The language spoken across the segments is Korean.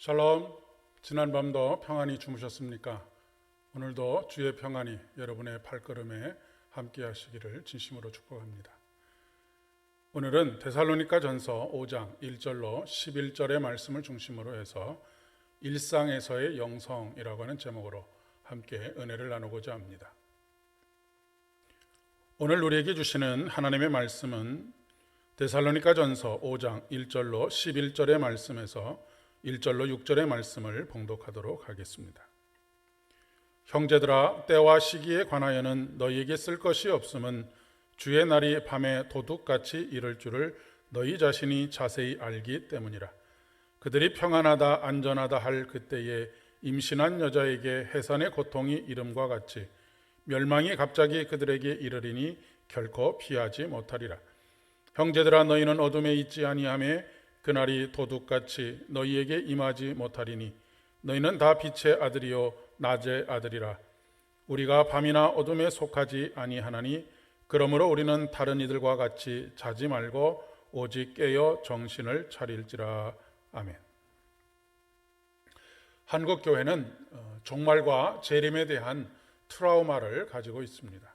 샬롬. 지난밤도 평안히 주무셨습니까? 오늘도 주의 평안이 여러분의 발걸음에 함께 하시기를 진심으로 축복합니다. 오늘은 데살로니가 전서 5장 1절로 11절의 말씀을 중심으로 해서 일상에서의 영성이라고 하는 제목으로 함께 은혜를 나누고자 합니다. 오늘 우리에게 주시는 하나님의 말씀은 데살로니가 전서 5장 1절로 11절의 말씀에서 1절로 6절의 말씀을 봉독하도록 하겠습니다. 형제들아, 때와 시기에 관하여는 너희에게 쓸 것이 없음은 주의 날이 밤에 도둑같이 이를 줄을 너희 자신이 자세히 알기 때문이라. 그들이 평안하다 안전하다 할 그때에 임신한 여자에게 해산의 고통이 이름과 같이 멸망이 갑자기 그들에게 이르리니 결코 피하지 못하리라. 형제들아, 너희는 어둠에 있지 아니하며 그날이 도둑같이 너희에게 임하지 못하리니 너희는 다 빛의 아들이요 낮의 아들이라. 우리가 밤이나 어둠에 속하지 아니하나니 그러므로 우리는 다른 이들과 같이 자지 말고 오직 깨어 정신을 차릴지라. 아멘. 한국 교회는 종말과 재림에 대한 트라우마를 가지고 있습니다.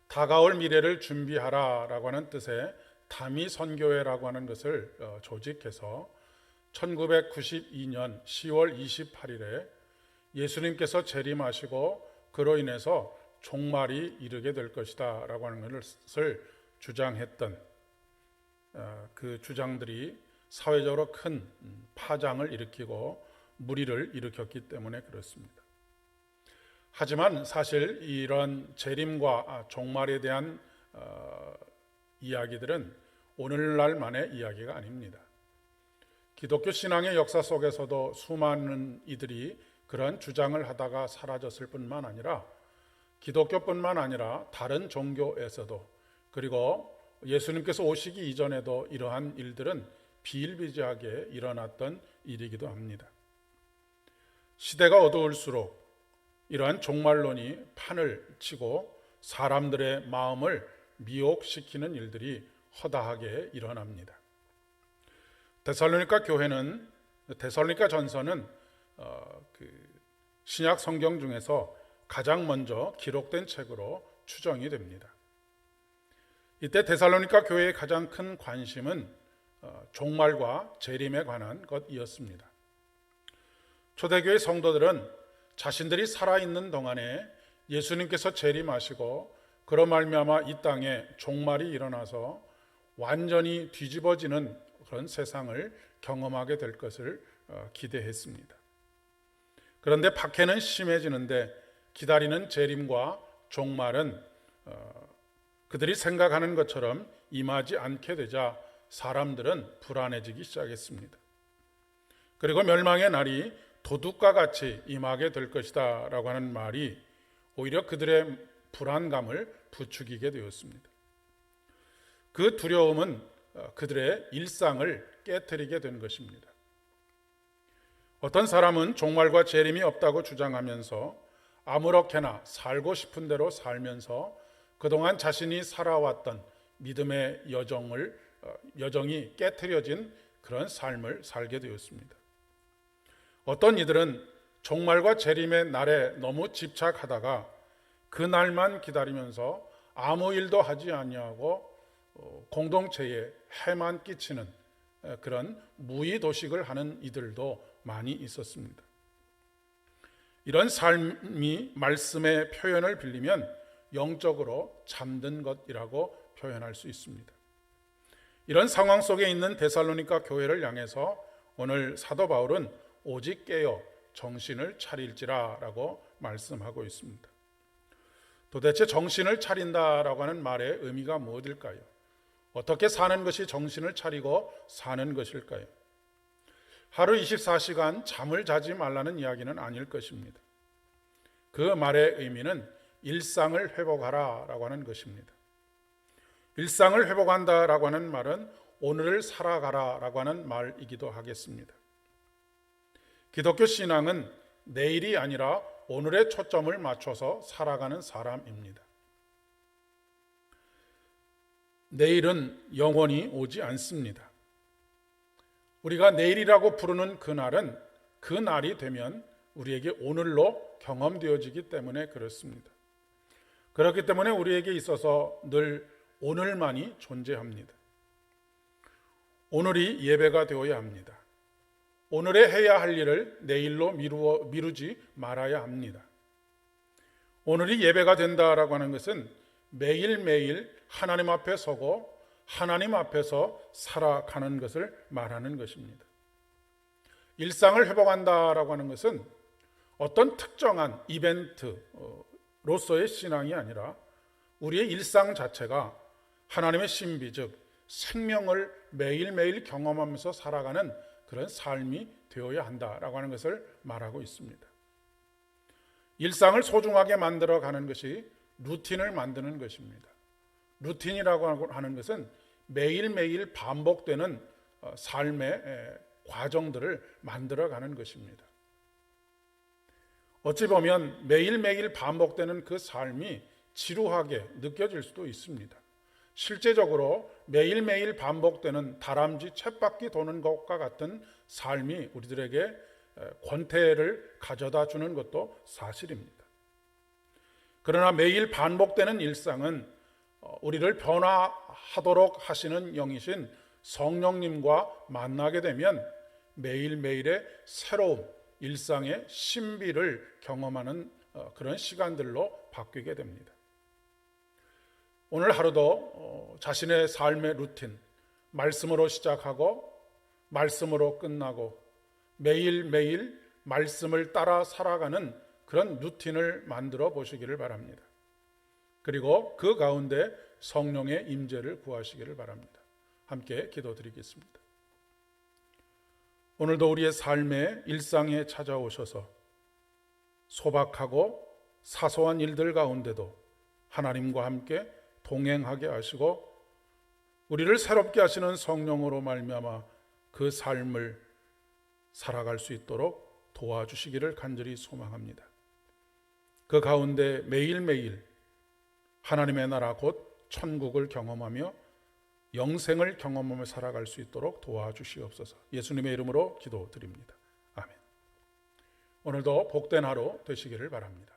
다가올 미래를 준비하라라고 하는 뜻의 다미 선교회라고 하는 것을 조직해서 1992년 10월 28일에 예수님께서 재림하시고 그로 인해서 종말이 이르게 될 것이다 라고 하는 것을 주장했던 그 주장들이 사회적으로 큰 파장을 일으키고 물의를 일으켰기 때문에 그렇습니다. 하지만 사실 이런 재림과 종말에 대한 이야기들은 오늘날만의 이야기가 아닙니다. 기독교 신앙의 역사 속에서도 수많은 이들이 그런 주장을 하다가 사라졌을 뿐만 아니라 기독교뿐만 아니라 다른 종교에서도, 그리고 예수님께서 오시기 이전에도 이러한 일들은 비일비재하게 일어났던 일이기도 합니다. 시대가 어두울수록 이러한 종말론이 판을 치고 사람들의 마음을 미혹시키는 일들이 허다하게 일어납니다. 데살로니가 전서는 신약 성경 중에서 가장 먼저 기록된 책으로 추정이 됩니다. 이때 데살로니가 교회의 가장 큰 관심은 종말과 재림에 관한 것이었습니다. 초대교회 성도들은 자신들이 살아있는 동안에 예수님께서 재림하시고 그로 말미암아 이 땅에 종말이 일어나서 완전히 뒤집어지는 그런 세상을 경험하게 될 것을 기대했습니다. 그런데 박해는 심해지는데 기다리는 재림과 종말은 그들이 생각하는 것처럼 임하지 않게 되자 사람들은 불안해지기 시작했습니다. 그리고 멸망의 날이 도둑과 같이 임하게 될 것이다 라고 하는 말이 오히려 그들의 불안감을 부추기게 되었습니다. 그 두려움은 그들의 일상을 깨트리게 된 것입니다. 어떤 사람은 종말과 재림이 없다고 주장하면서 아무렇게나 살고 싶은 대로 살면서 그동안 자신이 살아왔던 믿음의 여정이 깨트려진 그런 삶을 살게 되었습니다. 어떤 이들은 종말과 재림의 날에 너무 집착하다가 그 날만 기다리면서 아무 일도 하지 아니하고 공동체에 해만 끼치는 그런 무의도식을 하는 이들도 많이 있었습니다. 이런 삶이 말씀의 표현을 빌리면 영적으로 잠든 것이라고 표현할 수 있습니다. 이런 상황 속에 있는 데살로니가 교회를 향해서 오늘 사도 바울은 오직 깨어 정신을 차릴지라 라고 말씀하고 있습니다. 도대체 정신을 차린다라고 하는 말의 의미가 무엇일까요? 어떻게 사는 것이 정신을 차리고 사는 것일까요? 하루 24시간 잠을 자지 말라는 이야기는 아닐 것입니다. 그 말의 의미는 일상을 회복하라 라고 하는 것입니다. 일상을 회복한다 라고 하는 말은 오늘을 살아가라 라고 하는 말이기도 하겠습니다. 기독교 신앙은 내일이 아니라 오늘에 초점을 맞춰서 살아가는 사람입니다. 내일은 영원히 오지 않습니다. 우리가 내일이라고 부르는 그날은 그 날이 되면 우리에게 오늘로 경험되어지기 때문에 그렇습니다. 그렇기 때문에 우리에게 있어서 늘 오늘만이 존재합니다. 오늘이 예배가 되어야 합니다. 오늘에 해야 할 일을 내일로 미루지 말아야 합니다. 오늘이 예배가 된다라고 하는 것은 매일매일 하나님 앞에 서고 하나님 앞에서 살아가는 것을 말하는 것입니다. 일상을 회복한다라고 하는 것은 어떤 특정한 이벤트로서의 신앙이 아니라 우리의 일상 자체가 하나님의 신비, 즉 생명을 매일매일 경험하면서 살아가는 그런 삶이 되어야 한다라고 하는 것을 말하고 있습니다. 일상을 소중하게 만들어가는 것이 루틴을 만드는 것입니다. 루틴이라고 하는 것은 매일매일 반복되는 삶의 과정들을 만들어가는 것입니다. 어찌 보면 매일매일 반복되는 그 삶이 지루하게 느껴질 수도 있습니다. 실제적으로 매일매일 반복되는 다람쥐 쳇바퀴 도는 것과 같은 삶이 우리들에게 권태를 가져다 주는 것도 사실입니다. 그러나 매일 반복되는 일상은 우리를 변화하도록 하시는 영이신 성령님과 만나게 되면 매일매일의 새로운 일상의 신비를 경험하는 그런 시간들로 바뀌게 됩니다. 오늘 하루도 자신의 삶의 루틴, 말씀으로 시작하고 말씀으로 끝나고 매일매일 말씀을 따라 살아가는 그런 루틴을 만들어 보시기를 바랍니다. 그리고 그 가운데 성령의 임재를 구하시기를 바랍니다. 함께 기도드리겠습니다. 오늘도 우리의 삶의 일상에 찾아오셔서 소박하고 사소한 일들 가운데도 하나님과 함께 동행하게 하시고 우리를 새롭게 하시는 성령으로 말미암아 그 삶을 살아갈 수 있도록 도와주시기를 간절히 소망합니다. 그 가운데 매일매일 하나님의 나라 곧 천국을 경험하며 영생을 경험하며 살아갈 수 있도록 도와주시옵소서. 예수님의 이름으로 기도드립니다. 아멘. 오늘도 복된 하루 되시기를 바랍니다.